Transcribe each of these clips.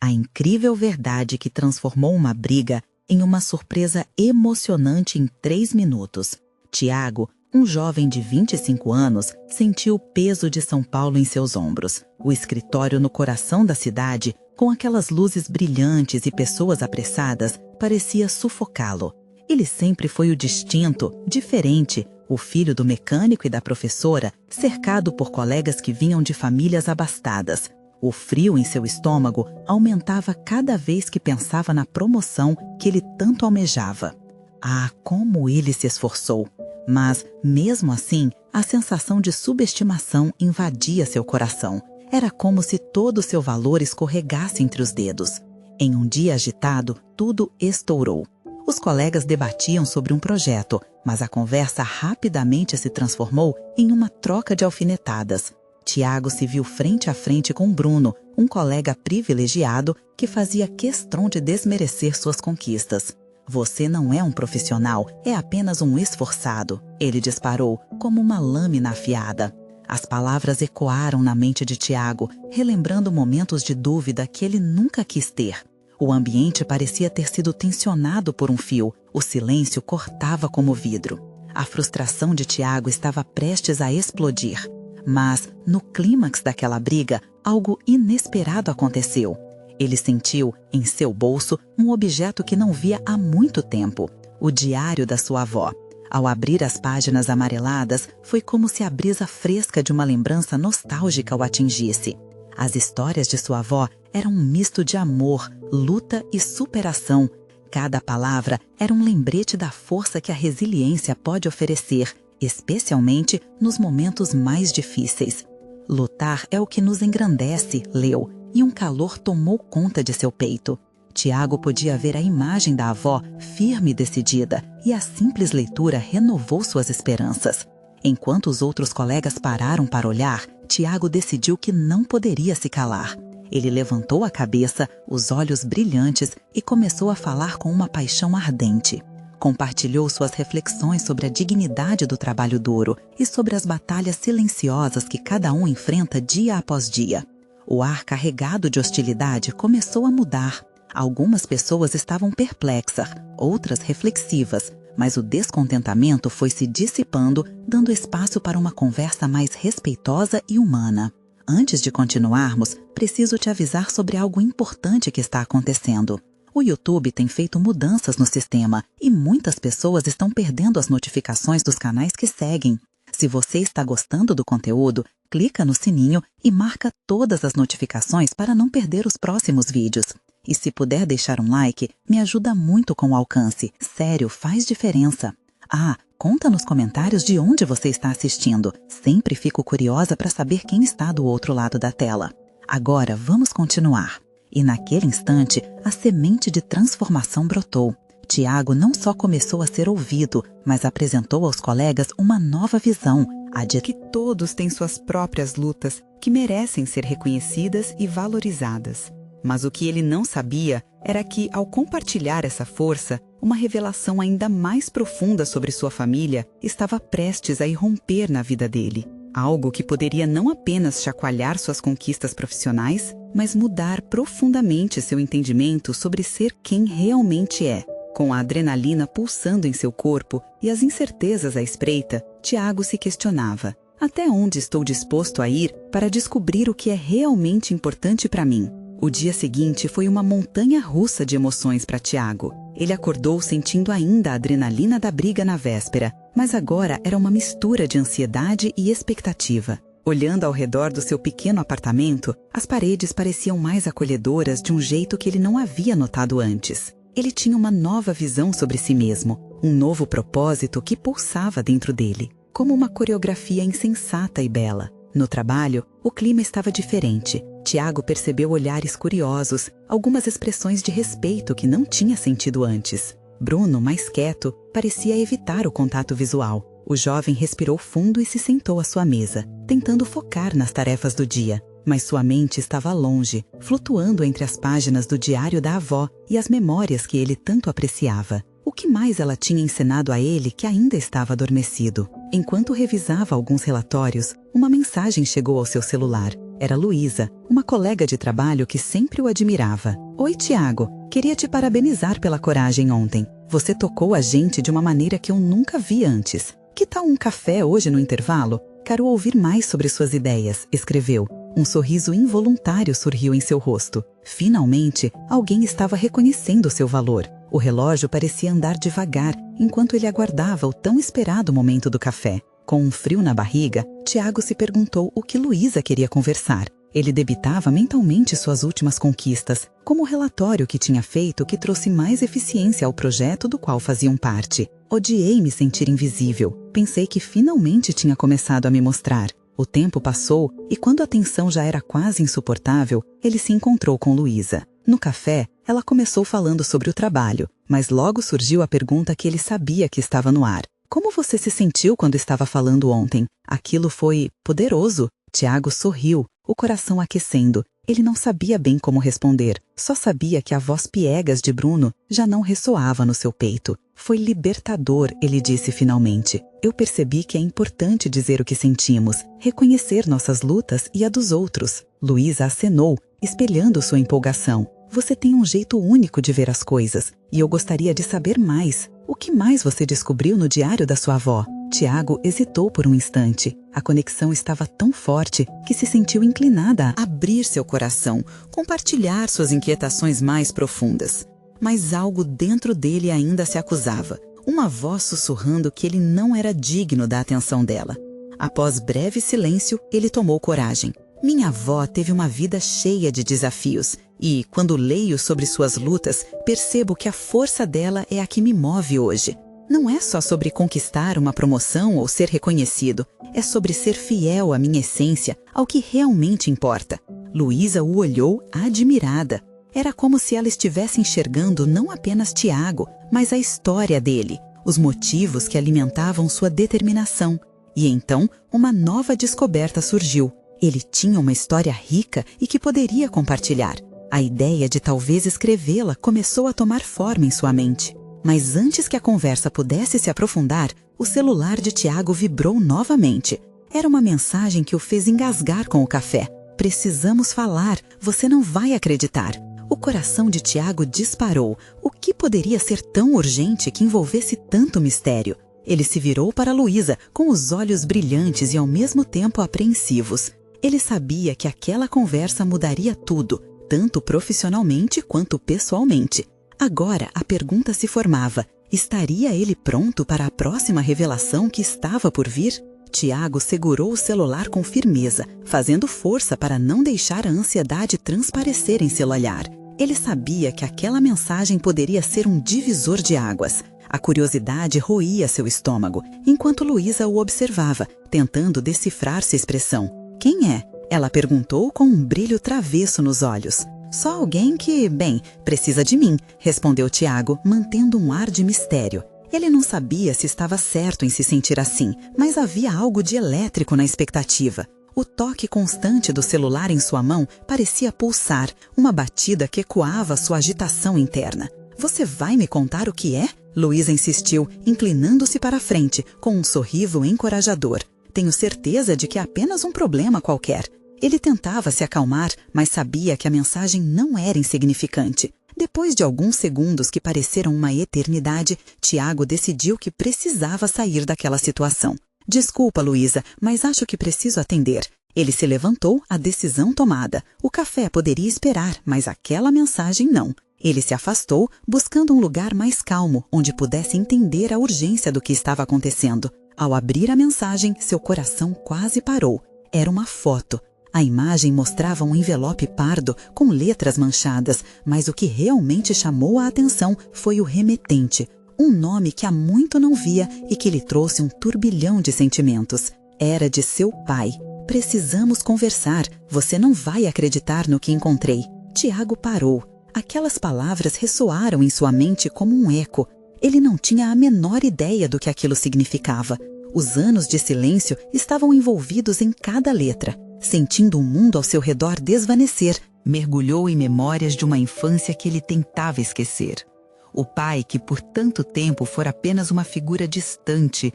A incrível verdade que transformou uma briga em uma surpresa emocionante em 3 minutos. Tiago, um jovem de 25 anos, sentiu o peso de São Paulo em seus ombros. O escritório no coração da cidade, com aquelas luzes brilhantes e pessoas apressadas, parecia sufocá-lo. Ele sempre foi o distinto, diferente, o filho do mecânico e da professora, cercado por colegas que vinham de famílias abastadas. O frio em seu estômago aumentava cada vez que pensava na promoção que ele tanto almejava. Ah, como ele se esforçou! Mas, mesmo assim, a sensação de subestimação invadia seu coração. Era como se todo o seu valor escorregasse entre os dedos. Em um dia agitado, tudo estourou. Os colegas debatiam sobre um projeto, mas a conversa rapidamente se transformou em uma troca de alfinetadas. Tiago se viu frente a frente com Bruno, um colega privilegiado que fazia questão de desmerecer suas conquistas. Você não é um profissional, é apenas um esforçado, ele disparou como uma lâmina afiada. As palavras ecoaram na mente de Tiago, relembrando momentos de dúvida que ele nunca quis ter. O ambiente parecia ter sido tensionado por um fio, o silêncio cortava como vidro. A frustração de Tiago estava prestes a explodir. Mas, no clímax daquela briga, algo inesperado aconteceu. Ele sentiu, em seu bolso, um objeto que não via há muito tempo, o diário da sua avó. Ao abrir as páginas amareladas, foi como se a brisa fresca de uma lembrança nostálgica o atingisse. As histórias de sua avó eram um misto de amor, luta e superação. Cada palavra era um lembrete da força que a resiliência pode oferecer, especialmente nos momentos mais difíceis. Lutar é o que nos engrandece, leu, e um calor tomou conta de seu peito. Tiago podia ver a imagem da avó firme e decidida, e a simples leitura renovou suas esperanças. Enquanto os outros colegas pararam para olhar, Tiago decidiu que não poderia se calar. Ele levantou a cabeça, os olhos brilhantes, e começou a falar com uma paixão ardente. Compartilhou suas reflexões sobre a dignidade do trabalho duro e sobre as batalhas silenciosas que cada um enfrenta dia após dia. O ar carregado de hostilidade começou a mudar. Algumas pessoas estavam perplexas, outras reflexivas, mas o descontentamento foi se dissipando, dando espaço para uma conversa mais respeitosa e humana. Antes de continuarmos, preciso te avisar sobre algo importante que está acontecendo. O YouTube tem feito mudanças no sistema e muitas pessoas estão perdendo as notificações dos canais que seguem. Se você está gostando do conteúdo, clica no sininho e marca todas as notificações para não perder os próximos vídeos. E se puder deixar um like, me ajuda muito com o alcance. Sério, faz diferença. Ah, conta nos comentários de onde você está assistindo. Sempre fico curiosa para saber quem está do outro lado da tela. Agora, vamos continuar. E naquele instante, a semente de transformação brotou. Tiago não só começou a ser ouvido, mas apresentou aos colegas uma nova visão, a de que todos têm suas próprias lutas, que merecem ser reconhecidas e valorizadas. Mas o que ele não sabia era que, ao compartilhar essa força, uma revelação ainda mais profunda sobre sua família estava prestes a irromper na vida dele. Algo que poderia não apenas chacoalhar suas conquistas profissionais, mas mudar profundamente seu entendimento sobre ser quem realmente é. Com a adrenalina pulsando em seu corpo e as incertezas à espreita, Tiago se questionava: até onde estou disposto a ir para descobrir o que é realmente importante para mim? O dia seguinte foi uma montanha russa de emoções para Tiago. Ele acordou sentindo ainda a adrenalina da briga na véspera, mas agora era uma mistura de ansiedade e expectativa. Olhando ao redor do seu pequeno apartamento, as paredes pareciam mais acolhedoras de um jeito que ele não havia notado antes. Ele tinha uma nova visão sobre si mesmo, um novo propósito que pulsava dentro dele, como uma coreografia insensata e bela. No trabalho, o clima estava diferente. Tiago percebeu olhares curiosos, algumas expressões de respeito que não tinha sentido antes. Bruno, mais quieto, parecia evitar o contato visual. O jovem respirou fundo e se sentou à sua mesa, tentando focar nas tarefas do dia. Mas sua mente estava longe, flutuando entre as páginas do diário da avó e as memórias que ele tanto apreciava. O que mais ela tinha ensinado a ele que ainda estava adormecido? Enquanto revisava alguns relatórios, uma mensagem chegou ao seu celular. Era Luísa, uma colega de trabalho que sempre o admirava. Oi, Tiago. Queria te parabenizar pela coragem ontem. Você tocou a gente de uma maneira que eu nunca vi antes. Que tal um café hoje no intervalo? Quero ouvir mais sobre suas ideias, escreveu. Um sorriso involuntário surgiu em seu rosto. Finalmente, alguém estava reconhecendo seu valor. O relógio parecia andar devagar, enquanto ele aguardava o tão esperado momento do café. Com um frio na barriga, Tiago se perguntou o que Luísa queria conversar. Ele debitava mentalmente suas últimas conquistas, como o relatório que tinha feito que trouxe mais eficiência ao projeto do qual faziam parte. Odiei me sentir invisível. Pensei que finalmente tinha começado a me mostrar. O tempo passou e quando a tensão já era quase insuportável, ele se encontrou com Luísa. No café, ela começou falando sobre o trabalho, mas logo surgiu a pergunta que ele sabia que estava no ar. Como você se sentiu quando estava falando ontem? Aquilo foi poderoso. Tiago sorriu, o coração aquecendo. Ele não sabia bem como responder, só sabia que a voz piegas de Bruno já não ressoava no seu peito. Foi libertador, ele disse finalmente. Eu percebi que é importante dizer o que sentimos, reconhecer nossas lutas e a dos outros. Luísa acenou, espelhando sua empolgação. Você tem um jeito único de ver as coisas, e eu gostaria de saber mais. O que mais você descobriu no diário da sua avó? Tiago hesitou por um instante. A conexão estava tão forte que se sentiu inclinada a abrir seu coração, compartilhar suas inquietações mais profundas. Mas algo dentro dele ainda se acusava. Uma voz sussurrando que ele não era digno da atenção dela. Após breve silêncio, ele tomou coragem. Minha avó teve uma vida cheia de desafios e, quando leio sobre suas lutas, percebo que a força dela é a que me move hoje. Não é só sobre conquistar uma promoção ou ser reconhecido, é sobre ser fiel à minha essência, ao que realmente importa. Luísa o olhou admirada. Era como se ela estivesse enxergando não apenas Tiago, mas a história dele, os motivos que alimentavam sua determinação. E então, uma nova descoberta surgiu. Ele tinha uma história rica e que poderia compartilhar. A ideia de talvez escrevê-la começou a tomar forma em sua mente. Mas antes que a conversa pudesse se aprofundar, o celular de Tiago vibrou novamente. Era uma mensagem que o fez engasgar com o café. Precisamos falar, você não vai acreditar. O coração de Tiago disparou. O que poderia ser tão urgente que envolvesse tanto mistério? Ele se virou para Luísa, com os olhos brilhantes e ao mesmo tempo apreensivos. Ele sabia que aquela conversa mudaria tudo, tanto profissionalmente quanto pessoalmente. Agora a pergunta se formava: estaria ele pronto para a próxima revelação que estava por vir? Tiago segurou o celular com firmeza, fazendo força para não deixar a ansiedade transparecer em seu olhar. Ele sabia que aquela mensagem poderia ser um divisor de águas. A curiosidade roía seu estômago, enquanto Luísa o observava, tentando decifrar sua expressão. Quem é? Ela perguntou com um brilho travesso nos olhos. Só alguém que, bem, precisa de mim, respondeu Tiago, mantendo um ar de mistério. Ele não sabia se estava certo em se sentir assim, mas havia algo de elétrico na expectativa. O toque constante do celular em sua mão parecia pulsar, uma batida que ecoava sua agitação interna. Você vai me contar o que é? Luísa insistiu, inclinando-se para a frente, com um sorriso encorajador. Tenho certeza de que é apenas um problema qualquer. Ele tentava se acalmar, mas sabia que a mensagem não era insignificante. Depois de alguns segundos que pareceram uma eternidade, Tiago decidiu que precisava sair daquela situação. Desculpa, Luísa, mas acho que preciso atender. Ele se levantou, a decisão tomada. O café poderia esperar, mas aquela mensagem não. Ele se afastou, buscando um lugar mais calmo, onde pudesse entender a urgência do que estava acontecendo. Ao abrir a mensagem, seu coração quase parou. Era uma foto. A imagem mostrava um envelope pardo com letras manchadas, mas o que realmente chamou a atenção foi o remetente, um nome que há muito não via e que lhe trouxe um turbilhão de sentimentos. Era de seu pai. Precisamos conversar, você não vai acreditar no que encontrei. Tiago parou. Aquelas palavras ressoaram em sua mente como um eco. Ele não tinha a menor ideia do que aquilo significava. Os anos de silêncio estavam envolvidos em cada letra. Sentindo o mundo ao seu redor desvanecer, mergulhou em memórias de uma infância que ele tentava esquecer. O pai que por tanto tempo fora apenas uma figura distante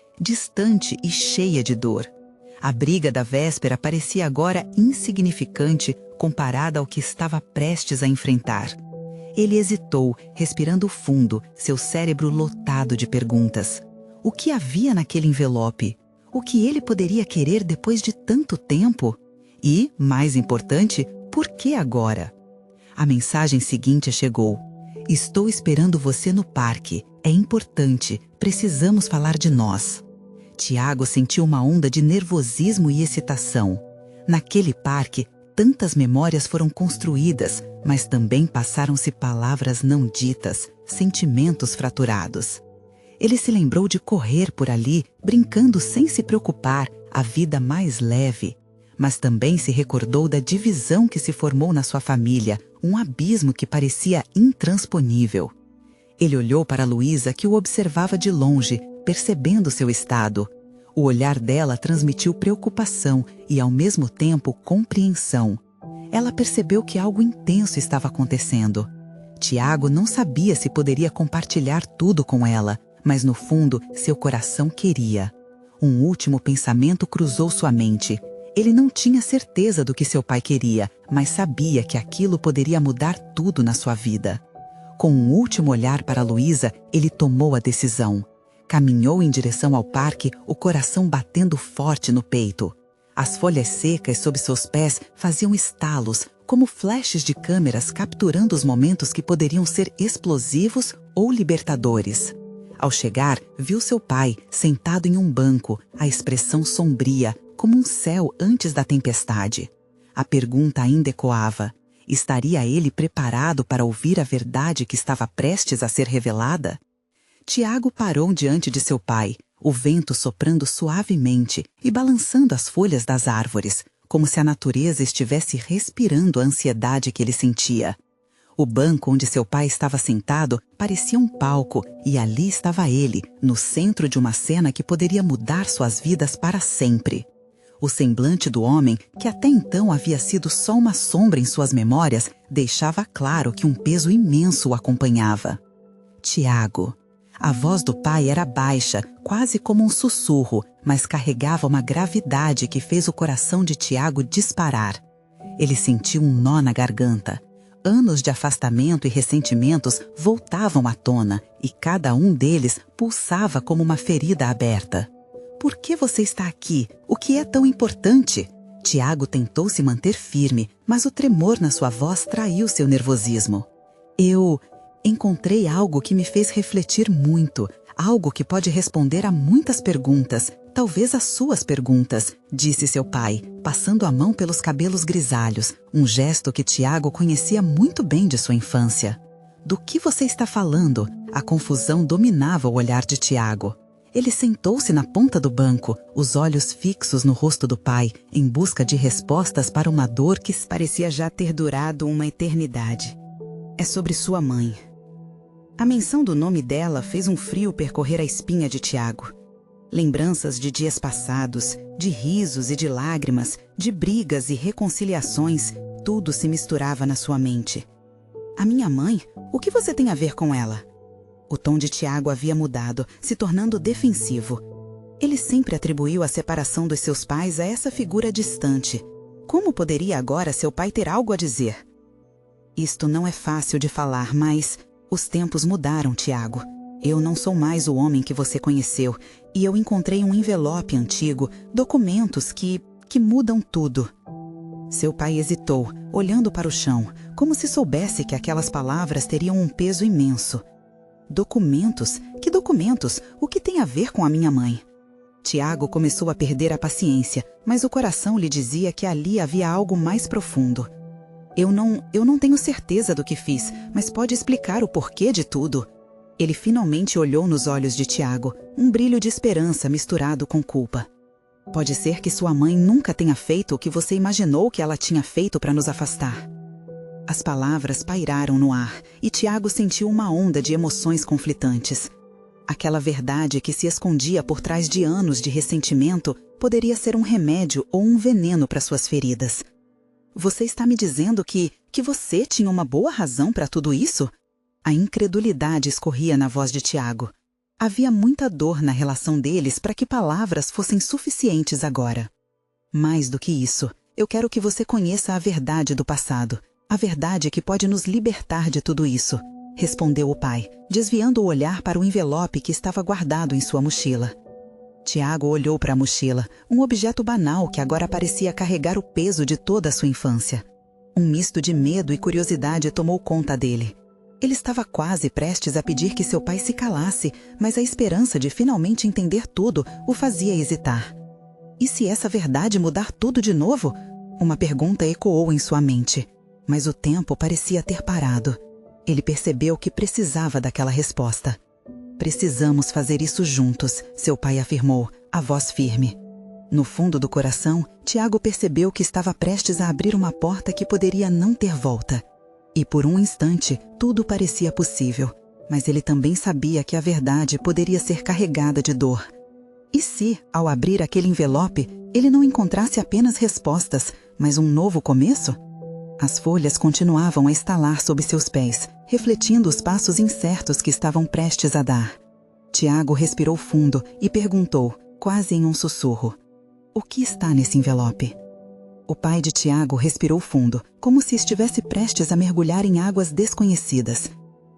e cheia de dor. A briga da véspera parecia agora insignificante comparada ao que estava prestes a enfrentar. Ele hesitou, respirando fundo, seu cérebro lotado de perguntas. O que havia naquele envelope? O que ele poderia querer depois de tanto tempo? E, mais importante, por que agora? A mensagem seguinte chegou. Estou esperando você no parque. É importante. Precisamos falar de nós. Tiago sentiu uma onda de nervosismo e excitação. Naquele parque, tantas memórias foram construídas, mas também passaram-se palavras não ditas, sentimentos fraturados. Ele se lembrou de correr por ali, brincando sem se preocupar, a vida mais leve. Mas também se recordou da divisão que se formou na sua família, um abismo que parecia intransponível. Ele olhou para Luísa, que o observava de longe, percebendo seu estado. O olhar dela transmitiu preocupação e, ao mesmo tempo, compreensão. Ela percebeu que algo intenso estava acontecendo. Tiago não sabia se poderia compartilhar tudo com ela, mas no fundo, seu coração queria. Um último pensamento cruzou sua mente. Ele não tinha certeza do que seu pai queria, mas sabia que aquilo poderia mudar tudo na sua vida. Com um último olhar para Luísa, ele tomou a decisão. Caminhou em direção ao parque, o coração batendo forte no peito. As folhas secas sob seus pés faziam estalos, como flashes de câmeras capturando os momentos que poderiam ser explosivos ou libertadores. Ao chegar, viu seu pai, sentado em um banco, a expressão sombria, como um céu antes da tempestade. A pergunta ainda ecoava. Estaria ele preparado para ouvir a verdade que estava prestes a ser revelada? Tiago parou diante de seu pai, o vento soprando suavemente e balançando as folhas das árvores, como se a natureza estivesse respirando a ansiedade que ele sentia. O banco onde seu pai estava sentado parecia um palco, e ali estava ele, no centro de uma cena que poderia mudar suas vidas para sempre. O semblante do homem, que até então havia sido só uma sombra em suas memórias, deixava claro que um peso imenso o acompanhava. Tiago. A voz do pai era baixa, quase como um sussurro, mas carregava uma gravidade que fez o coração de Tiago disparar. Ele sentiu um nó na garganta. Anos de afastamento e ressentimentos voltavam à tona, e cada um deles pulsava como uma ferida aberta. Por que você está aqui? O que é tão importante? Tiago tentou se manter firme, mas o tremor na sua voz traiu seu nervosismo. Eu encontrei algo que me fez refletir muito, algo que pode responder a muitas perguntas, talvez as suas perguntas, disse seu pai, passando a mão pelos cabelos grisalhos, um gesto que Tiago conhecia muito bem de sua infância. Do que você está falando? A confusão dominava o olhar de Tiago. Ele sentou-se na ponta do banco, os olhos fixos no rosto do pai, em busca de respostas para uma dor que parecia já ter durado uma eternidade. É sobre sua mãe. A menção do nome dela fez um frio percorrer a espinha de Tiago. Lembranças de dias passados, de risos e de lágrimas, de brigas e reconciliações, tudo se misturava na sua mente. A minha mãe? O que você tem a ver com ela? O tom de Tiago havia mudado, se tornando defensivo. Ele sempre atribuiu a separação dos seus pais a essa figura distante. Como poderia agora seu pai ter algo a dizer? Isto não é fácil de falar, mas os tempos mudaram, Tiago. Eu não sou mais o homem que você conheceu, e eu encontrei um envelope antigo, documentos que mudam tudo. Seu pai hesitou, olhando para o chão, como se soubesse que aquelas palavras teriam um peso imenso. Documentos? Que documentos? O que tem a ver com a minha mãe? Tiago começou a perder a paciência, mas o coração lhe dizia que ali havia algo mais profundo. Eu não tenho certeza do que fiz, mas pode explicar o porquê de tudo. Ele finalmente olhou nos olhos de Tiago, um brilho de esperança misturado com culpa. Pode ser que sua mãe nunca tenha feito o que você imaginou que ela tinha feito para nos afastar. As palavras pairaram no ar, e Tiago sentiu uma onda de emoções conflitantes. Aquela verdade que se escondia por trás de anos de ressentimento poderia ser um remédio ou um veneno para suas feridas. Você está me dizendo que você tinha uma boa razão para tudo isso? A incredulidade escorria na voz de Tiago. Havia muita dor na relação deles para que palavras fossem suficientes agora. Mais do que isso, eu quero que você conheça a verdade do passado, a verdade que pode nos libertar de tudo isso, respondeu o pai, desviando o olhar para o envelope que estava guardado em sua mochila. Tiago olhou para a mochila, um objeto banal que agora parecia carregar o peso de toda a sua infância. Um misto de medo e curiosidade tomou conta dele. Ele estava quase prestes a pedir que seu pai se calasse, mas a esperança de finalmente entender tudo o fazia hesitar. E se essa verdade mudar tudo de novo? Uma pergunta ecoou em sua mente, mas o tempo parecia ter parado. Ele percebeu que precisava daquela resposta. Precisamos fazer isso juntos, seu pai afirmou, a voz firme. No fundo do coração, Tiago percebeu que estava prestes a abrir uma porta que poderia não ter volta. E por um instante, tudo parecia possível, mas ele também sabia que a verdade poderia ser carregada de dor. E se, ao abrir aquele envelope, ele não encontrasse apenas respostas, mas um novo começo? As folhas continuavam a estalar sob seus pés, refletindo os passos incertos que estavam prestes a dar. Tiago respirou fundo e perguntou, quase em um sussurro, o que está nesse envelope? O pai de Tiago respirou fundo, como se estivesse prestes a mergulhar em águas desconhecidas.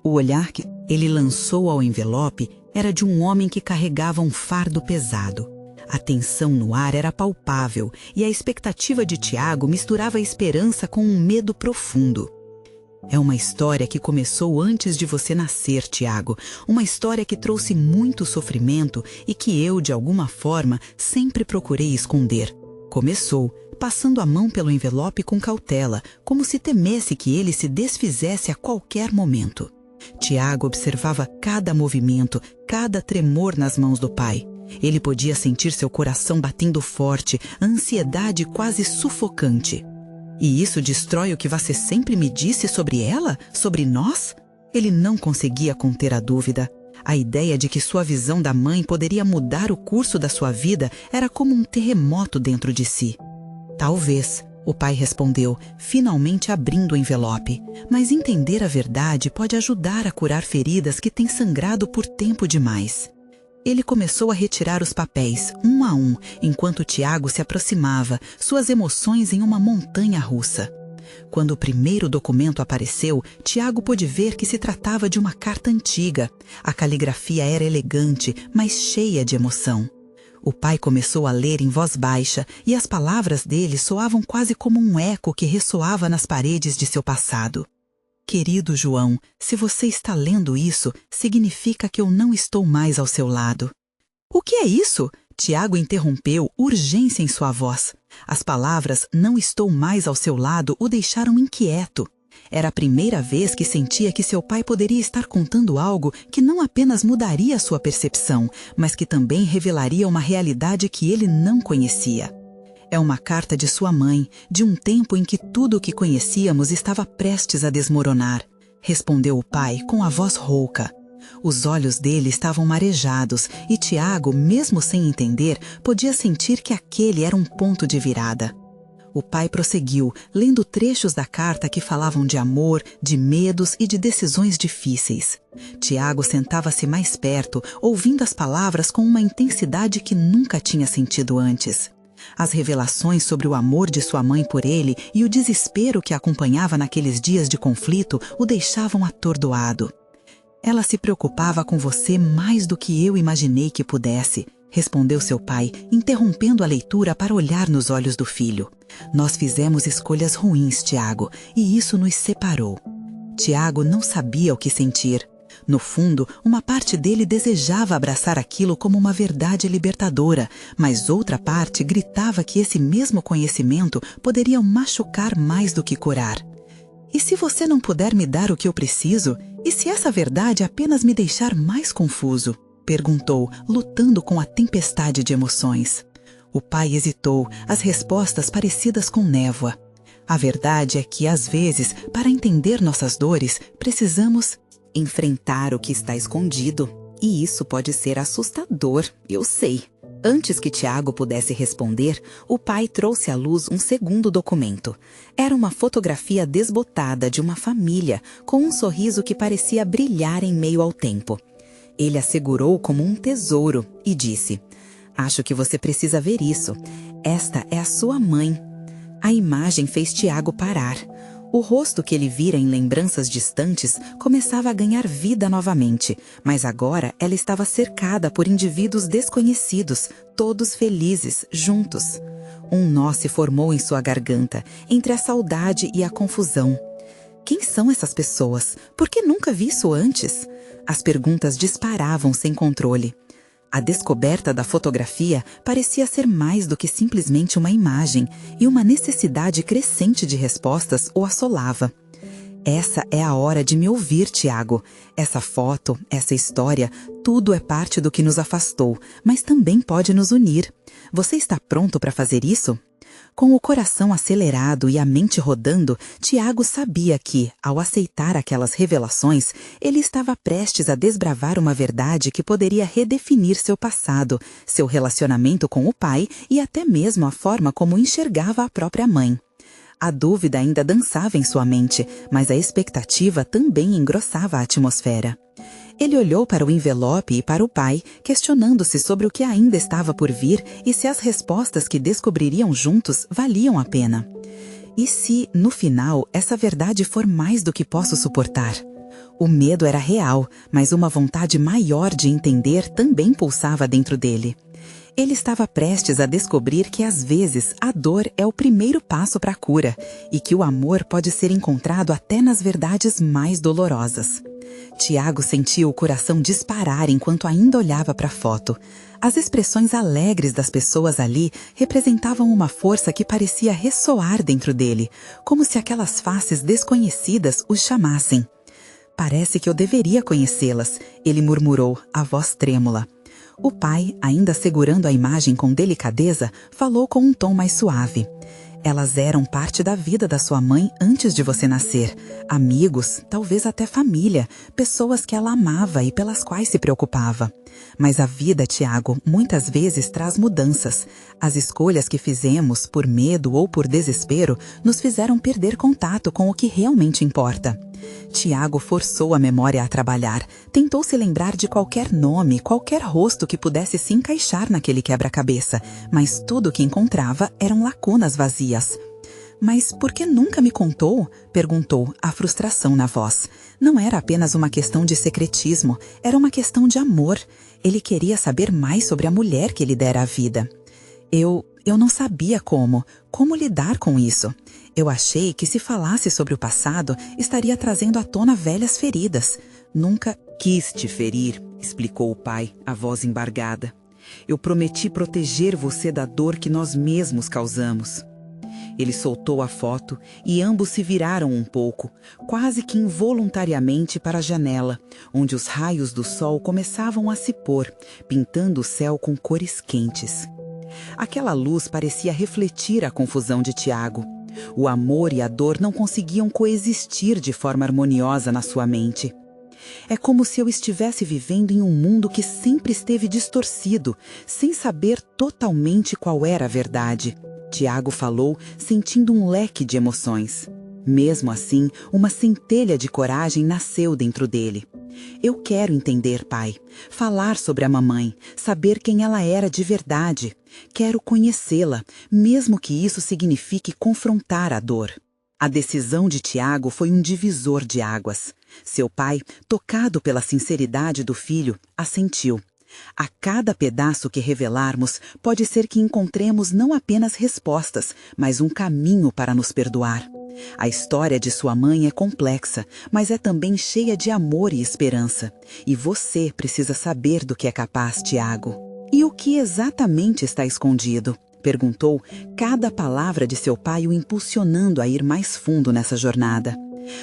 O olhar que ele lançou ao envelope era de um homem que carregava um fardo pesado. A tensão no ar era palpável e a expectativa de Tiago misturava a esperança com um medo profundo. É uma história que começou antes de você nascer, Tiago. Uma história que trouxe muito sofrimento e que eu, de alguma forma, sempre procurei esconder. Começou passando a mão pelo envelope com cautela, como se temesse que ele se desfizesse a qualquer momento. Tiago observava cada movimento, cada tremor nas mãos do pai. Ele podia sentir seu coração batendo forte, a ansiedade quase sufocante. E isso destrói o que você sempre me disse sobre ela? Sobre nós? Ele não conseguia conter a dúvida. A ideia de que sua visão da mãe poderia mudar o curso da sua vida era como um terremoto dentro de si. Talvez, o pai respondeu, finalmente abrindo o envelope. Mas entender a verdade pode ajudar a curar feridas que têm sangrado por tempo demais. Ele começou a retirar os papéis, um a um, enquanto Tiago se aproximava, suas emoções em uma montanha russa. Quando o primeiro documento apareceu, Tiago pôde ver que se tratava de uma carta antiga. A caligrafia era elegante, mas cheia de emoção. O pai começou a ler em voz baixa e as palavras dele soavam quase como um eco que ressoava nas paredes de seu passado. Querido João, se você está lendo isso, significa que eu não estou mais ao seu lado. O que é isso? Tiago interrompeu, urgência em sua voz. As palavras "não estou mais ao seu lado" o deixaram inquieto. Era a primeira vez que sentia que seu pai poderia estar contando algo que não apenas mudaria sua percepção, mas que também revelaria uma realidade que ele não conhecia. É uma carta de sua mãe, de um tempo em que tudo o que conhecíamos estava prestes a desmoronar, respondeu o pai com a voz rouca. Os olhos dele estavam marejados e Tiago, mesmo sem entender, podia sentir que aquele era um ponto de virada. O pai prosseguiu, lendo trechos da carta que falavam de amor, de medos e de decisões difíceis. Tiago sentava-se mais perto, ouvindo as palavras com uma intensidade que nunca tinha sentido antes. As revelações sobre o amor de sua mãe por ele e o desespero que a acompanhava naqueles dias de conflito o deixavam atordoado. Ela se preocupava com você mais do que eu imaginei que pudesse, respondeu seu pai, interrompendo a leitura para olhar nos olhos do filho. Nós fizemos escolhas ruins, Tiago, e isso nos separou. Tiago não sabia o que sentir. No fundo, uma parte dele desejava abraçar aquilo como uma verdade libertadora, mas outra parte gritava que esse mesmo conhecimento poderia o machucar mais do que curar. E se você não puder me dar o que eu preciso? E se essa verdade apenas me deixar mais confuso? Perguntou, lutando com a tempestade de emoções. O pai hesitou, as respostas parecidas com névoa. A verdade é que, às vezes, para entender nossas dores, precisamos enfrentar o que está escondido. E isso pode ser assustador, eu sei. Antes que Tiago pudesse responder, o pai trouxe à luz um segundo documento. Era uma fotografia desbotada de uma família, com um sorriso que parecia brilhar em meio ao tempo. Ele a segurou como um tesouro e disse: Acho que você precisa ver isso. Esta é a sua mãe. A imagem fez Tiago parar. O rosto que ele vira em lembranças distantes começava a ganhar vida novamente, mas agora ela estava cercada por indivíduos desconhecidos, todos felizes, juntos. Um nó se formou em sua garganta, entre a saudade e a confusão. Quem são essas pessoas? Por que nunca vi isso antes? As perguntas disparavam sem controle. A descoberta da fotografia parecia ser mais do que simplesmente uma imagem, e uma necessidade crescente de respostas o assolava. Essa é a hora de me ouvir, Tiago. Essa foto, essa história, tudo é parte do que nos afastou, mas também pode nos unir. Você está pronto para fazer isso? Com o coração acelerado e a mente rodando, Tiago sabia que, ao aceitar aquelas revelações, ele estava prestes a desbravar uma verdade que poderia redefinir seu passado, seu relacionamento com o pai e até mesmo a forma como enxergava a própria mãe. A dúvida ainda dançava em sua mente, mas a expectativa também engrossava a atmosfera. Ele olhou para o envelope e para o pai, questionando-se sobre o que ainda estava por vir e se as respostas que descobririam juntos valiam a pena. E se, no final, essa verdade for mais do que posso suportar? O medo era real, mas uma vontade maior de entender também pulsava dentro dele. Ele estava prestes a descobrir que, às vezes, a dor é o primeiro passo para a cura e que o amor pode ser encontrado até nas verdades mais dolorosas. Tiago sentia o coração disparar enquanto ainda olhava para a foto. As expressões alegres das pessoas ali representavam uma força que parecia ressoar dentro dele, como se aquelas faces desconhecidas os chamassem. Parece que eu deveria conhecê-las, ele murmurou, a voz trêmula. O pai, ainda segurando a imagem com delicadeza, falou com um tom mais suave. Elas eram parte da vida da sua mãe antes de você nascer. Amigos, talvez até família, pessoas que ela amava e pelas quais se preocupava. Mas a vida, Tiago, muitas vezes traz mudanças. As escolhas que fizemos, por medo ou por desespero, nos fizeram perder contato com o que realmente importa. Tiago forçou a memória a trabalhar, tentou se lembrar de qualquer nome, qualquer rosto que pudesse se encaixar naquele quebra-cabeça, mas tudo o que encontrava eram lacunas vazias. Mas por que nunca me contou? Perguntou, a frustração na voz. Não era apenas uma questão de secretismo, era uma questão de amor. Ele queria saber mais sobre a mulher que lhe dera a vida. Eu não sabia como lidar com isso. Eu achei que se falasse sobre o passado, estaria trazendo à tona velhas feridas. Nunca quis te ferir, explicou o pai, a voz embargada. Eu prometi proteger você da dor que nós mesmos causamos. Ele soltou a foto e ambos se viraram um pouco, quase que involuntariamente para a janela, onde os raios do sol começavam a se pôr, pintando o céu com cores quentes. Aquela luz parecia refletir a confusão de Tiago. O amor e a dor não conseguiam coexistir de forma harmoniosa na sua mente. É como se eu estivesse vivendo em um mundo que sempre esteve distorcido, sem saber totalmente qual era a verdade. Tiago falou, sentindo um leque de emoções. Mesmo assim, uma centelha de coragem nasceu dentro dele. Eu quero entender, pai. Falar sobre a mamãe, saber quem ela era de verdade. Quero conhecê-la, mesmo que isso signifique confrontar a dor. A decisão de Tiago foi um divisor de águas. Seu pai, tocado pela sinceridade do filho, assentiu. A cada pedaço que revelarmos, pode ser que encontremos não apenas respostas, mas um caminho para nos perdoar. A história de sua mãe é complexa, mas é também cheia de amor e esperança. E você precisa saber do que é capaz, Tiago. E o que exatamente está escondido? Perguntou, cada palavra de seu pai o impulsionando a ir mais fundo nessa jornada.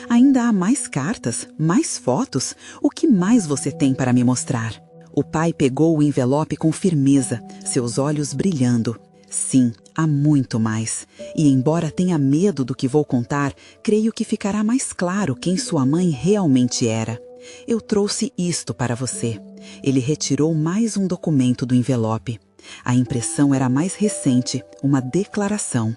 Ainda há mais cartas, mais fotos? O que mais você tem para me mostrar? O pai pegou o envelope com firmeza, seus olhos brilhando. Sim, há muito mais. E embora tenha medo do que vou contar, creio que ficará mais claro quem sua mãe realmente era. Eu trouxe isto para você. Ele retirou mais um documento do envelope. A impressão era mais recente, uma declaração.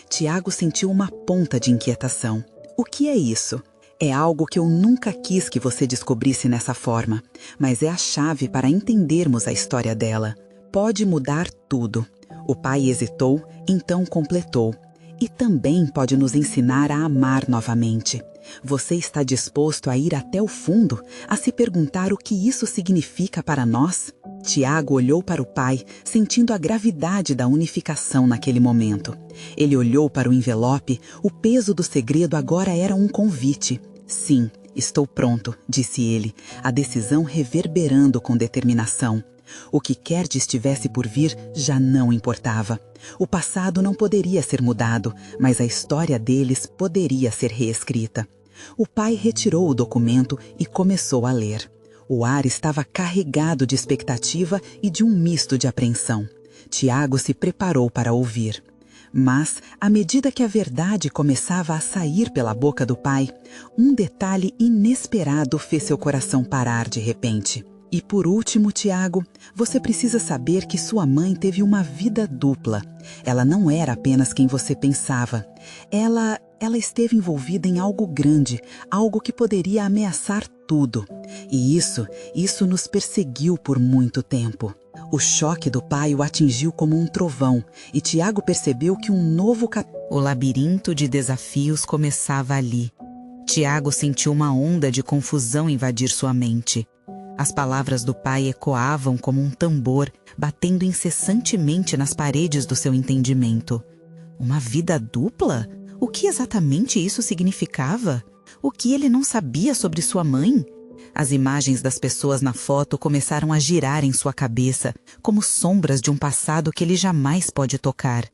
Tiago sentiu uma ponta de inquietação. O que é isso? É algo que eu nunca quis que você descobrisse nessa forma, mas é a chave para entendermos a história dela. pode mudar tudo. O pai hesitou, então completou. E também pode nos ensinar a amar novamente. Você está disposto a ir até o fundo, a se perguntar o que isso significa para nós? Tiago olhou para o pai, sentindo a gravidade da unificação naquele momento. Ele olhou para o envelope, o peso do segredo agora era um convite. Sim, estou pronto, disse ele, a decisão reverberando com determinação. O que quer que estivesse por vir já não importava. O passado não poderia ser mudado, mas a história deles poderia ser reescrita. O pai retirou o documento e começou a ler. O ar estava carregado de expectativa e de um misto de apreensão. Tiago se preparou para ouvir. Mas, à medida que a verdade começava a sair pela boca do pai, um detalhe inesperado fez seu coração parar de repente. E por último, Tiago, você precisa saber que sua mãe teve uma vida dupla. Ela não era apenas quem você pensava. Ela esteve envolvida em algo grande, algo que poderia ameaçar tudo. E isso nos perseguiu por muito tempo. O choque do pai o atingiu como um trovão, e Tiago percebeu que um novo O labirinto de desafios começava ali. Tiago sentiu uma onda de confusão invadir sua mente. As palavras do pai ecoavam como um tambor, batendo incessantemente nas paredes do seu entendimento. Uma vida dupla? O que exatamente isso significava? O que ele não sabia sobre sua mãe? As imagens das pessoas na foto começaram a girar em sua cabeça, como sombras de um passado que ele jamais pode tocar.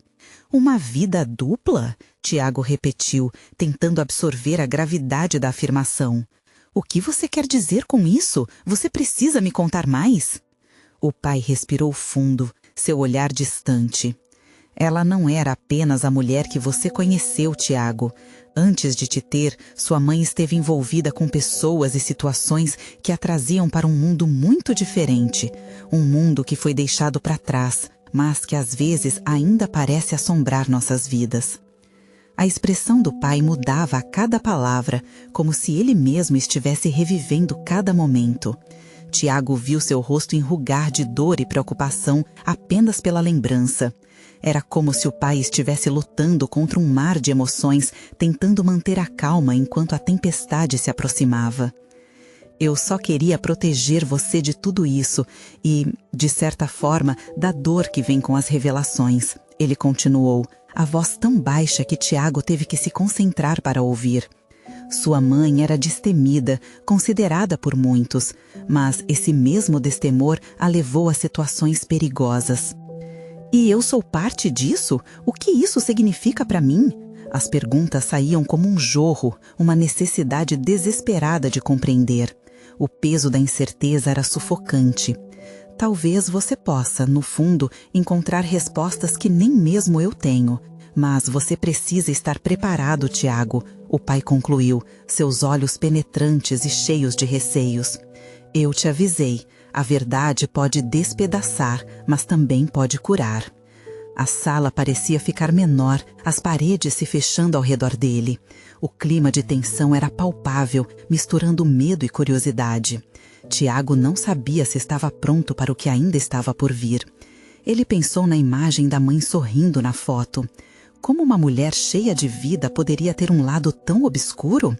Uma vida dupla? Tiago repetiu, tentando absorver a gravidade da afirmação. O que você quer dizer com isso? Você precisa me contar mais? O pai respirou fundo, seu olhar distante. Ela não era apenas a mulher que você conheceu, Tiago. Antes de te ter, sua mãe esteve envolvida com pessoas e situações que a traziam para um mundo muito diferente. Um mundo que foi deixado para trás, mas que às vezes ainda parece assombrar nossas vidas. A expressão do pai mudava a cada palavra, como se ele mesmo estivesse revivendo cada momento. Tiago viu seu rosto enrugar de dor e preocupação apenas pela lembrança. Era como se o pai estivesse lutando contra um mar de emoções, tentando manter a calma enquanto a tempestade se aproximava. Eu só queria proteger você de tudo isso e, de certa forma, da dor que vem com as revelações. Ele continuou, a voz tão baixa que Tiago teve que se concentrar para ouvir. Sua mãe era destemida, considerada por muitos, mas esse mesmo destemor a levou a situações perigosas. E eu sou parte disso? O que isso significa para mim? As perguntas saíam como um jorro, uma necessidade desesperada de compreender. O peso da incerteza era sufocante. Talvez você possa, no fundo, encontrar respostas que nem mesmo eu tenho. Mas você precisa estar preparado, Tiago, o pai concluiu, seus olhos penetrantes e cheios de receios. Eu te avisei, a verdade pode despedaçar, mas também pode curar. A sala parecia ficar menor, as paredes se fechando ao redor dele. O clima de tensão era palpável, misturando medo e curiosidade. Tiago não sabia se estava pronto para o que ainda estava por vir. Ele pensou na imagem da mãe sorrindo na foto. Como uma mulher cheia de vida poderia ter um lado tão obscuro?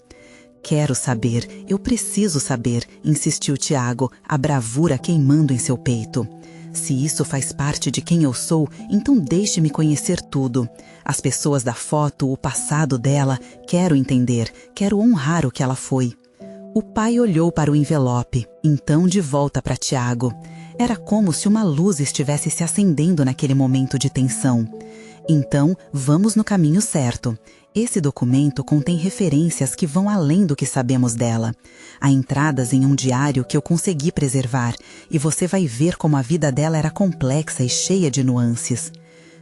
Quero saber, eu preciso saber, insistiu Tiago, a bravura queimando em seu peito. Se isso faz parte de quem eu sou, então deixe-me conhecer tudo. As pessoas da foto, o passado dela, quero entender, quero honrar o que ela foi. O pai olhou para o envelope, então de volta para Tiago. Era como se uma luz estivesse se acendendo naquele momento de tensão. Então, vamos no caminho certo. Esse documento contém referências que vão além do que sabemos dela. Há entradas em um diário que eu consegui preservar, e você vai ver como a vida dela era complexa e cheia de nuances.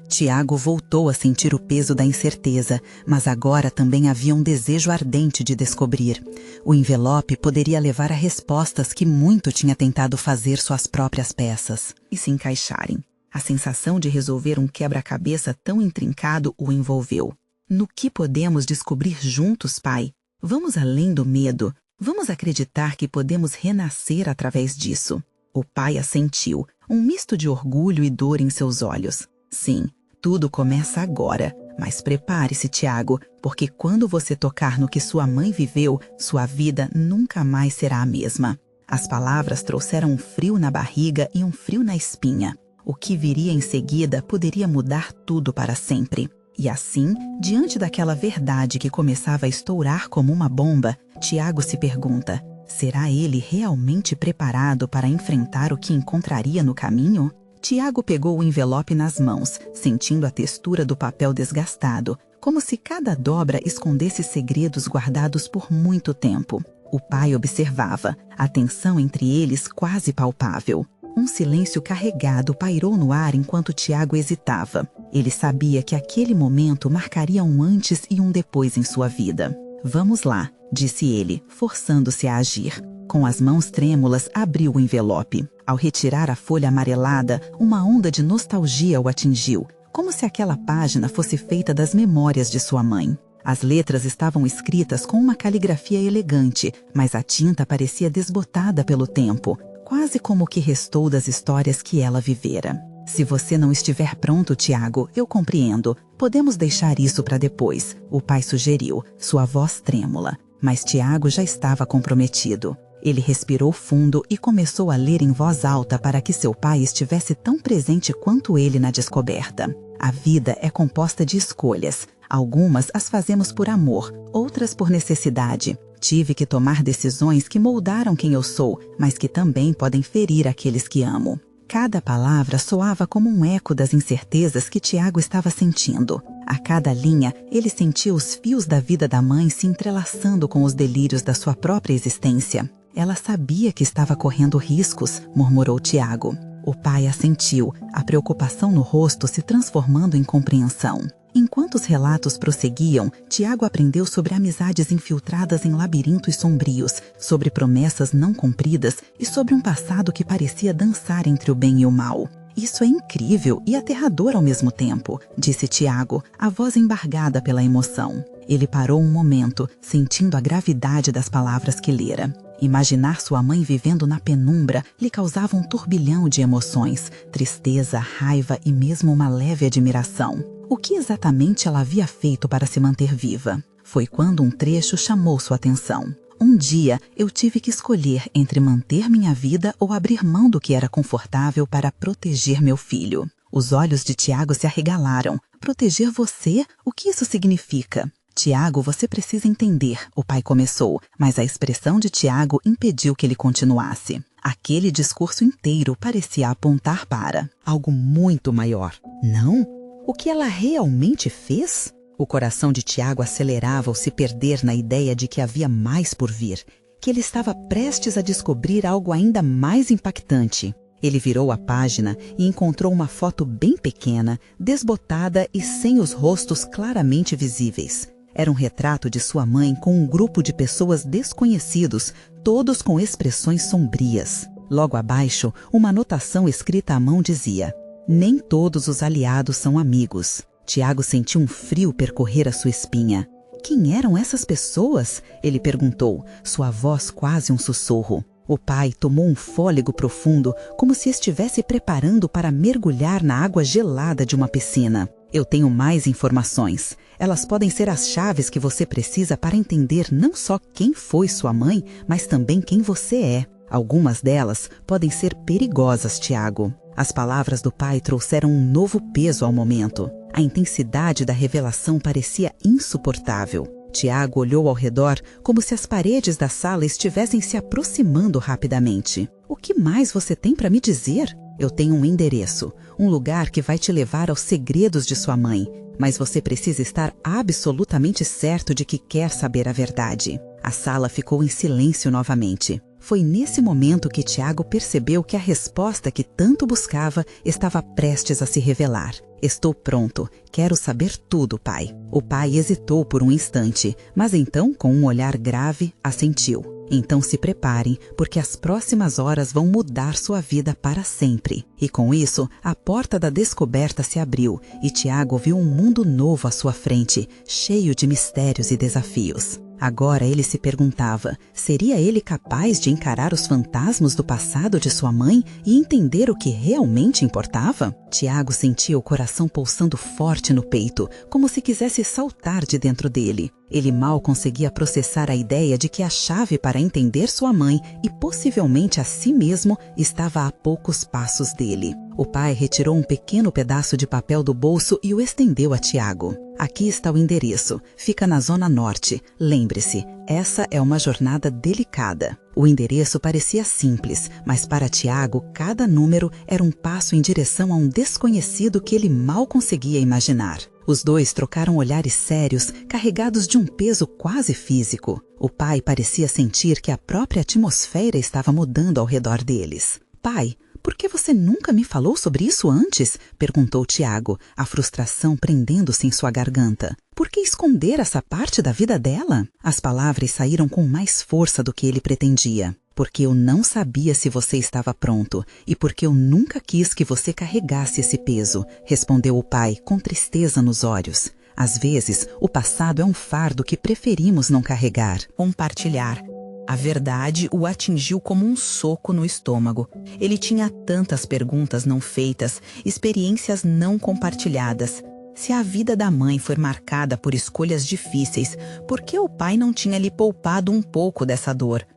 Tiago voltou a sentir o peso da incerteza, mas agora também havia um desejo ardente de descobrir. O envelope poderia levar a respostas que muito tinha tentado fazer suas próprias peças. E se encaixarem. A sensação de resolver um quebra-cabeça tão intrincado o envolveu. No que podemos descobrir juntos, pai? Vamos além do medo. Vamos acreditar que podemos renascer através disso. O pai assentiu, um misto de orgulho e dor em seus olhos. Sim, tudo começa agora. Mas prepare-se, Tiago, porque quando você tocar no que sua mãe viveu, sua vida nunca mais será a mesma. As palavras trouxeram um frio na barriga e um frio na espinha. O que viria em seguida poderia mudar tudo para sempre. E assim, diante daquela verdade que começava a estourar como uma bomba, Tiago se pergunta: será ele realmente preparado para enfrentar o que encontraria no caminho? Tiago pegou o envelope nas mãos, sentindo a textura do papel desgastado, como se cada dobra escondesse segredos guardados por muito tempo. O pai observava, a tensão entre eles quase palpável. Um silêncio carregado pairou no ar enquanto Tiago hesitava. Ele sabia que aquele momento marcaria um antes e um depois em sua vida. Vamos lá, disse ele, forçando-se a agir. Com as mãos trêmulas, abriu o envelope. Ao retirar a folha amarelada, uma onda de nostalgia o atingiu, como se aquela página fosse feita das memórias de sua mãe. As letras estavam escritas com uma caligrafia elegante, mas a tinta parecia desbotada pelo tempo, quase como o que restou das histórias que ela vivera. Se você não estiver pronto, Tiago, eu compreendo. Podemos deixar isso para depois, o pai sugeriu, sua voz trêmula. Mas Tiago já estava comprometido. Ele respirou fundo e começou a ler em voz alta para que seu pai estivesse tão presente quanto ele na descoberta. A vida é composta de escolhas. Algumas as fazemos por amor, outras por necessidade. Tive que tomar decisões que moldaram quem eu sou, mas que também podem ferir aqueles que amo. Cada palavra soava como um eco das incertezas que Tiago estava sentindo. A cada linha, ele sentia os fios da vida da mãe se entrelaçando com os delírios da sua própria existência. Ela sabia que estava correndo riscos, murmurou Tiago. O pai assentiu, a preocupação no rosto se transformando em compreensão. Enquanto os relatos prosseguiam, Tiago aprendeu sobre amizades infiltradas em labirintos sombrios, sobre promessas não cumpridas e sobre um passado que parecia dançar entre o bem e o mal. Isso é incrível e aterrador ao mesmo tempo, disse Tiago, a voz embargada pela emoção. Ele parou um momento, sentindo a gravidade das palavras que lera. Imaginar sua mãe vivendo na penumbra lhe causava um turbilhão de emoções, tristeza, raiva e mesmo uma leve admiração. O que exatamente ela havia feito para se manter viva? Foi quando um trecho chamou sua atenção. Um dia, eu tive que escolher entre manter minha vida ou abrir mão do que era confortável para proteger meu filho. Os olhos de Tiago se arregalaram. Proteger você? O que isso significa? Tiago, você precisa entender, o pai começou, mas a expressão de Tiago impediu que ele continuasse. Aquele discurso inteiro parecia apontar para algo muito maior. Não? O que ela realmente fez? O coração de Tiago acelerava ao se perder na ideia de que havia mais por vir, que ele estava prestes a descobrir algo ainda mais impactante. Ele virou a página e encontrou uma foto bem pequena, desbotada e sem os rostos claramente visíveis. Era um retrato de sua mãe com um grupo de pessoas desconhecidos, todos com expressões sombrias. Logo abaixo, uma anotação escrita à mão dizia: nem todos os aliados são amigos. Tiago sentiu um frio percorrer a sua espinha. Quem eram essas pessoas? Ele perguntou, sua voz quase um sussurro. O pai tomou um fôlego profundo, como se estivesse preparando para mergulhar na água gelada de uma piscina. Eu tenho mais informações. Elas podem ser as chaves que você precisa para entender não só quem foi sua mãe, mas também quem você é. Algumas delas podem ser perigosas, Tiago. As palavras do pai trouxeram um novo peso ao momento. A intensidade da revelação parecia insuportável. Tiago olhou ao redor como se as paredes da sala estivessem se aproximando rapidamente. O que mais você tem para me dizer? Eu tenho um endereço, um lugar que vai te levar aos segredos de sua mãe, mas você precisa estar absolutamente certo de que quer saber a verdade. A sala ficou em silêncio novamente. Foi nesse momento que Tiago percebeu que a resposta que tanto buscava estava prestes a se revelar. Estou pronto. Quero saber tudo, pai. O pai hesitou por um instante, mas então, com um olhar grave, assentiu. Então se preparem, porque as próximas horas vão mudar sua vida para sempre. E com isso, a porta da descoberta se abriu e Tiago viu um mundo novo à sua frente, cheio de mistérios e desafios. Agora ele se perguntava, seria ele capaz de encarar os fantasmas do passado de sua mãe e entender o que realmente importava? Tiago sentia o coração pulsando forte no peito, como se quisesse saltar de dentro dele. Ele mal conseguia processar a ideia de que a chave para entender sua mãe e possivelmente a si mesmo estava a poucos passos dele. O pai retirou um pequeno pedaço de papel do bolso e o estendeu a Tiago. Aqui está o endereço. Fica na Zona Norte. Lembre-se, essa é uma jornada delicada. O endereço parecia simples, mas para Tiago, cada número era um passo em direção a um desconhecido que ele mal conseguia imaginar. Os dois trocaram olhares sérios, carregados de um peso quase físico. O pai parecia sentir que a própria atmosfera estava mudando ao redor deles. Pai, por que você nunca me falou sobre isso antes? Perguntou Tiago, a frustração prendendo-se em sua garganta. Por que esconder essa parte da vida dela? As palavras saíram com mais força do que ele pretendia. Porque eu não sabia se você estava pronto e porque eu nunca quis que você carregasse esse peso, respondeu o pai com tristeza nos olhos. Às vezes, o passado é um fardo que preferimos não carregar. Compartilhar. A verdade o atingiu como um soco no estômago. Ele tinha tantas perguntas não feitas, experiências não compartilhadas. Se a vida da mãe foi marcada por escolhas difíceis, por que o pai não tinha lhe poupado um pouco dessa dor?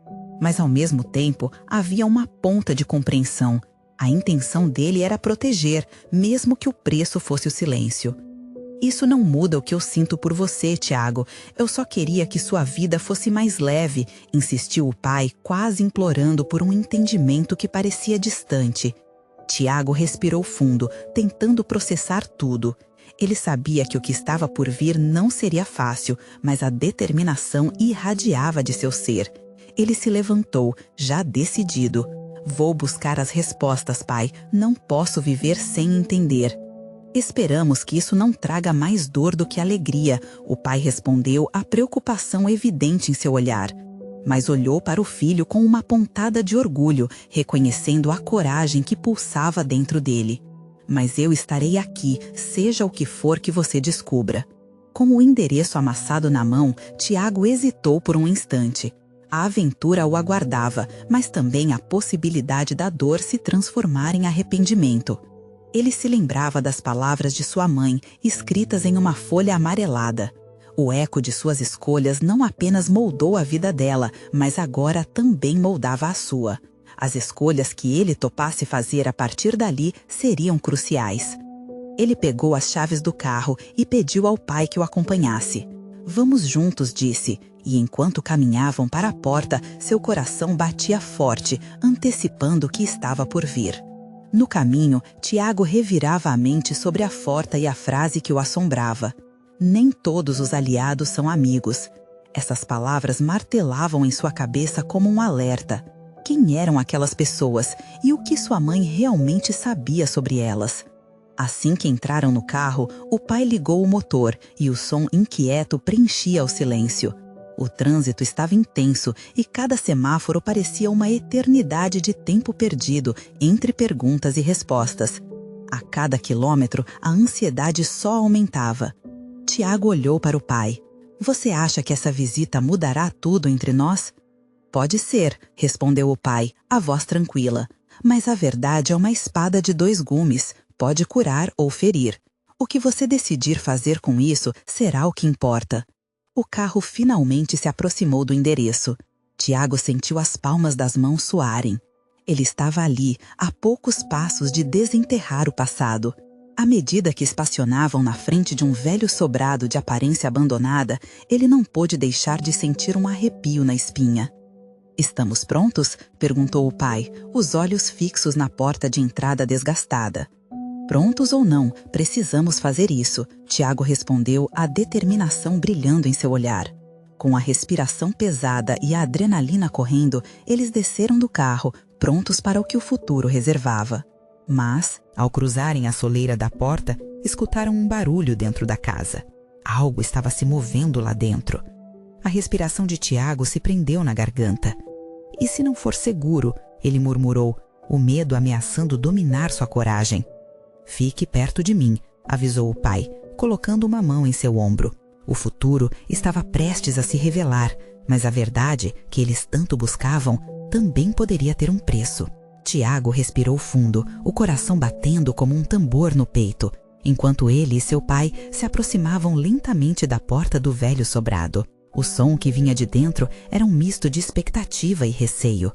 Mas, ao mesmo tempo, havia uma ponta de compreensão. A intenção dele era proteger, mesmo que o preço fosse o silêncio. Isso não muda o que eu sinto por você, Tiago. Eu só queria que sua vida fosse mais leve, insistiu o pai, quase implorando por um entendimento que parecia distante. Tiago respirou fundo, tentando processar tudo. Ele sabia que o que estava por vir não seria fácil, mas a determinação irradiava de seu ser. Ele se levantou, já decidido. Vou buscar as respostas, pai. Não posso viver sem entender. Esperamos que isso não traga mais dor do que alegria, o pai respondeu, a preocupação evidente em seu olhar. Mas olhou para o filho com uma pontada de orgulho, reconhecendo a coragem que pulsava dentro dele. Mas eu estarei aqui, seja o que for que você descubra. Com o endereço amassado na mão, Tiago hesitou por um instante. A aventura o aguardava, mas também a possibilidade da dor se transformar em arrependimento. Ele se lembrava das palavras de sua mãe, escritas em uma folha amarelada. O eco de suas escolhas não apenas moldou a vida dela, mas agora também moldava a sua. As escolhas que ele topasse fazer a partir dali seriam cruciais. Ele pegou as chaves do carro e pediu ao pai que o acompanhasse. Vamos juntos, disse, e enquanto caminhavam para a porta, seu coração batia forte, antecipando o que estava por vir. No caminho, Tiago revirava a mente sobre a porta e a frase que o assombrava. Nem todos os aliados são amigos. Essas palavras martelavam em sua cabeça como um alerta. Quem eram aquelas pessoas e o que sua mãe realmente sabia sobre elas? Assim que entraram no carro, o pai ligou o motor e o som inquieto preenchia o silêncio. O trânsito estava intenso e cada semáforo parecia uma eternidade de tempo perdido entre perguntas e respostas. A cada quilômetro, a ansiedade só aumentava. Tiago olhou para o pai. Você acha que essa visita mudará tudo entre nós? Pode ser, respondeu o pai, a voz tranquila. Mas a verdade é uma espada de 2 gumes. Pode curar ou ferir. O que você decidir fazer com isso será o que importa. O carro finalmente se aproximou do endereço. Tiago sentiu as palmas das mãos suarem. Ele estava ali, a poucos passos de desenterrar o passado. À medida que estacionavam na frente de um velho sobrado de aparência abandonada, ele não pôde deixar de sentir um arrepio na espinha. Estamos prontos? Perguntou o pai, os olhos fixos na porta de entrada desgastada. Prontos ou não, precisamos fazer isso, Tiago respondeu, a determinação brilhando em seu olhar. Com a respiração pesada e a adrenalina correndo, eles desceram do carro, prontos para o que o futuro reservava. Mas, ao cruzarem a soleira da porta, escutaram um barulho dentro da casa. Algo estava se movendo lá dentro. A respiração de Tiago se prendeu na garganta. E se não for seguro, ele murmurou, o medo ameaçando dominar sua coragem. Fique perto de mim, avisou o pai, colocando uma mão em seu ombro. O futuro estava prestes a se revelar, mas a verdade que eles tanto buscavam também poderia ter um preço. Tiago respirou fundo, o coração batendo como um tambor no peito, enquanto ele e seu pai se aproximavam lentamente da porta do velho sobrado. O som que vinha de dentro era um misto de expectativa e receio.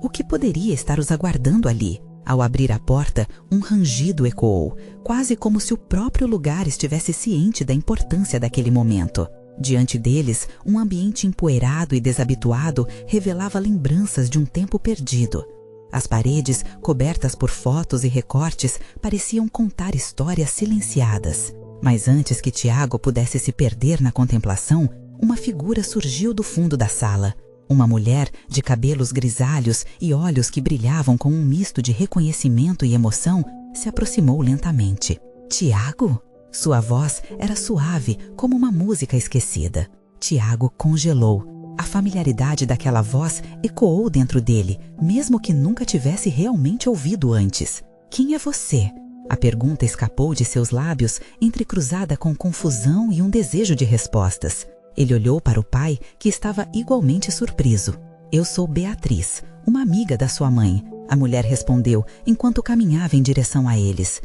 O que poderia estar os aguardando ali? Ao abrir a porta, um rangido ecoou, quase como se o próprio lugar estivesse ciente da importância daquele momento. Diante deles, um ambiente empoeirado e desabituado revelava lembranças de um tempo perdido. As paredes, cobertas por fotos e recortes, pareciam contar histórias silenciadas. Mas antes que Tiago pudesse se perder na contemplação, uma figura surgiu do fundo da sala. Uma mulher de cabelos grisalhos e olhos que brilhavam com um misto de reconhecimento e emoção se aproximou lentamente. Tiago? Sua voz era suave, como uma música esquecida. Tiago congelou. A familiaridade daquela voz ecoou dentro dele, mesmo que nunca tivesse realmente ouvido antes. Quem é você? A pergunta escapou de seus lábios, entrecruzada com confusão e um desejo de respostas. Ele olhou para o pai, que estava igualmente surpreso. Eu sou Beatriz, uma amiga da sua mãe, a mulher respondeu, enquanto caminhava em direção a eles.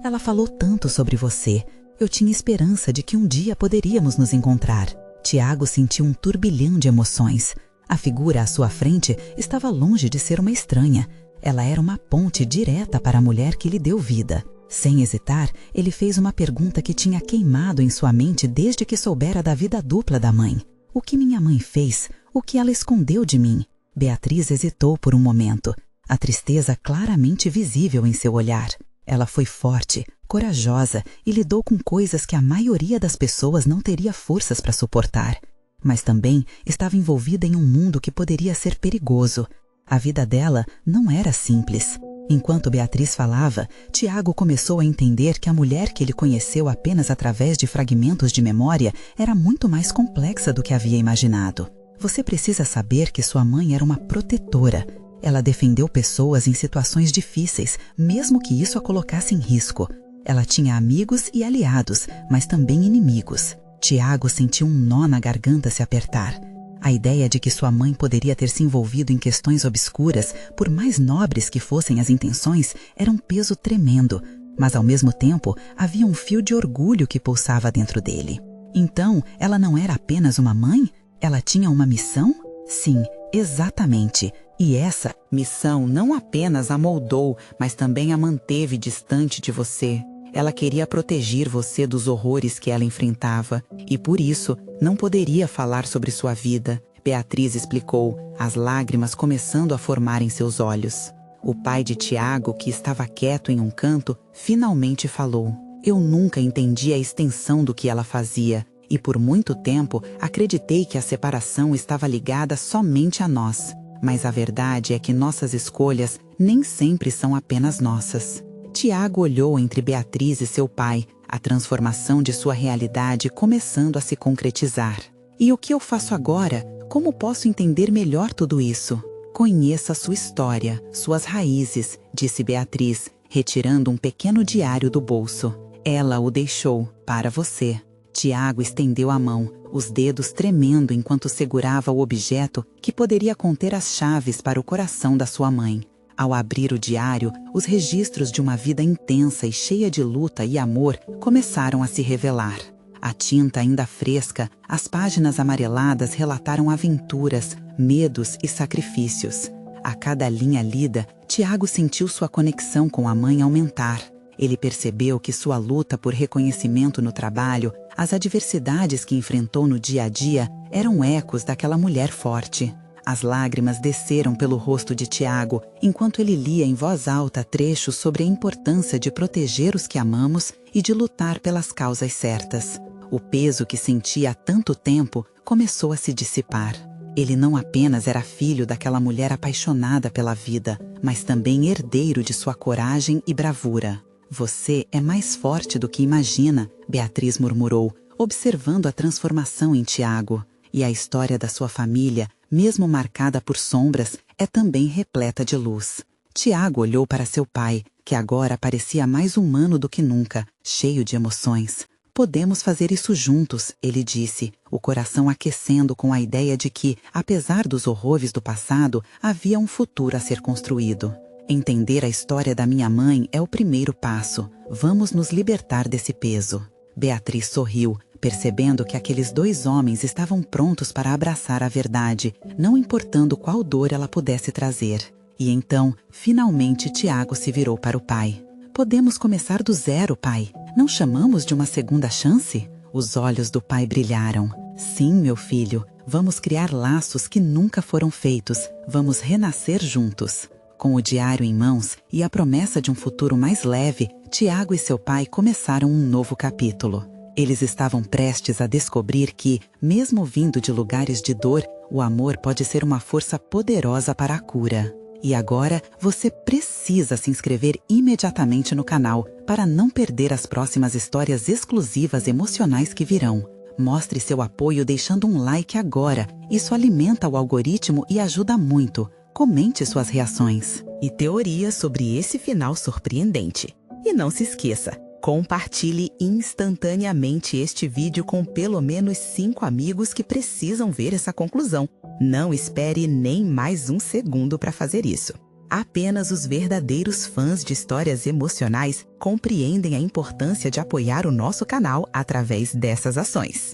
Ela falou tanto sobre você. Eu tinha esperança de que um dia poderíamos nos encontrar. Tiago sentiu um turbilhão de emoções. A figura à sua frente estava longe de ser uma estranha. Ela era uma ponte direta para a mulher que lhe deu vida. Sem hesitar, ele fez uma pergunta que tinha queimado em sua mente desde que soubera da vida dupla da mãe. O que minha mãe fez? O que ela escondeu de mim? Beatriz hesitou por um momento, a tristeza claramente visível em seu olhar. Ela foi forte, corajosa e lidou com coisas que a maioria das pessoas não teria forças para suportar. Mas também estava envolvida em um mundo que poderia ser perigoso. A vida dela não era simples. Enquanto Beatriz falava, Tiago começou a entender que a mulher que ele conheceu apenas através de fragmentos de memória era muito mais complexa do que havia imaginado. Você precisa saber que sua mãe era uma protetora. Ela defendeu pessoas em situações difíceis, mesmo que isso a colocasse em risco. Ela tinha amigos e aliados, mas também inimigos. Tiago sentiu um nó na garganta se apertar. A ideia de que sua mãe poderia ter se envolvido em questões obscuras, por mais nobres que fossem as intenções, era um peso tremendo, mas ao mesmo tempo havia um fio de orgulho que pulsava dentro dele. Então, ela não era apenas uma mãe? Ela tinha uma missão? Sim, exatamente. E essa missão não apenas a moldou, mas também a manteve distante de você. Ela queria proteger você dos horrores que ela enfrentava, e por isso não poderia falar sobre sua vida. Beatriz explicou, as lágrimas começando a formar em seus olhos. O pai de Tiago, que estava quieto em um canto, finalmente falou. Eu nunca entendi a extensão do que ela fazia, e por muito tempo acreditei que a separação estava ligada somente a nós. Mas a verdade é que nossas escolhas nem sempre são apenas nossas. Tiago olhou entre Beatriz e seu pai, a transformação de sua realidade começando a se concretizar. E o que eu faço agora? Como posso entender melhor tudo isso? Conheça sua história, suas raízes, disse Beatriz, retirando um pequeno diário do bolso. Ela o deixou, para você. Tiago estendeu a mão, os dedos tremendo enquanto segurava o objeto que poderia conter as chaves para o coração da sua mãe. Ao abrir o diário, os registros de uma vida intensa e cheia de luta e amor começaram a se revelar. A tinta ainda fresca, as páginas amareladas relataram aventuras, medos e sacrifícios. A cada linha lida, Tiago sentiu sua conexão com a mãe aumentar. Ele percebeu que sua luta por reconhecimento no trabalho, as adversidades que enfrentou no dia a dia, eram ecos daquela mulher forte. As lágrimas desceram pelo rosto de Tiago, enquanto ele lia em voz alta trechos sobre a importância de proteger os que amamos e de lutar pelas causas certas. O peso que sentia há tanto tempo começou a se dissipar. Ele não apenas era filho daquela mulher apaixonada pela vida, mas também herdeiro de sua coragem e bravura. Você é mais forte do que imagina, Beatriz murmurou, observando a transformação em Tiago. E a história da sua família, mesmo marcada por sombras, é também repleta de luz. Tiago olhou para seu pai, que agora parecia mais humano do que nunca, cheio de emoções. Podemos fazer isso juntos, ele disse, o coração aquecendo com a ideia de que, apesar dos horrores do passado, havia um futuro a ser construído. Entender a história da minha mãe é o primeiro passo. Vamos nos libertar desse peso. Beatriz sorriu, percebendo que aqueles 2 homens estavam prontos para abraçar a verdade, não importando qual dor ela pudesse trazer. E então, finalmente, Tiago se virou para o pai. Podemos começar do zero, pai. Não chamamos de uma segunda chance? Os olhos do pai brilharam. Sim, meu filho. Vamos criar laços que nunca foram feitos. Vamos renascer juntos. Com o diário em mãos e a promessa de um futuro mais leve, Tiago e seu pai começaram um novo capítulo. Eles estavam prestes a descobrir que, mesmo vindo de lugares de dor, o amor pode ser uma força poderosa para a cura. E agora, você precisa se inscrever imediatamente no canal para não perder as próximas histórias exclusivas emocionais que virão. Mostre seu apoio deixando um like agora. Isso alimenta o algoritmo e ajuda muito. Comente suas reações. E teorias sobre esse final surpreendente. E não se esqueça, compartilhe instantaneamente este vídeo com pelo menos 5 amigos que precisam ver essa conclusão. Não espere nem mais um segundo para fazer isso. Apenas os verdadeiros fãs de histórias emocionais compreendem a importância de apoiar o nosso canal através dessas ações.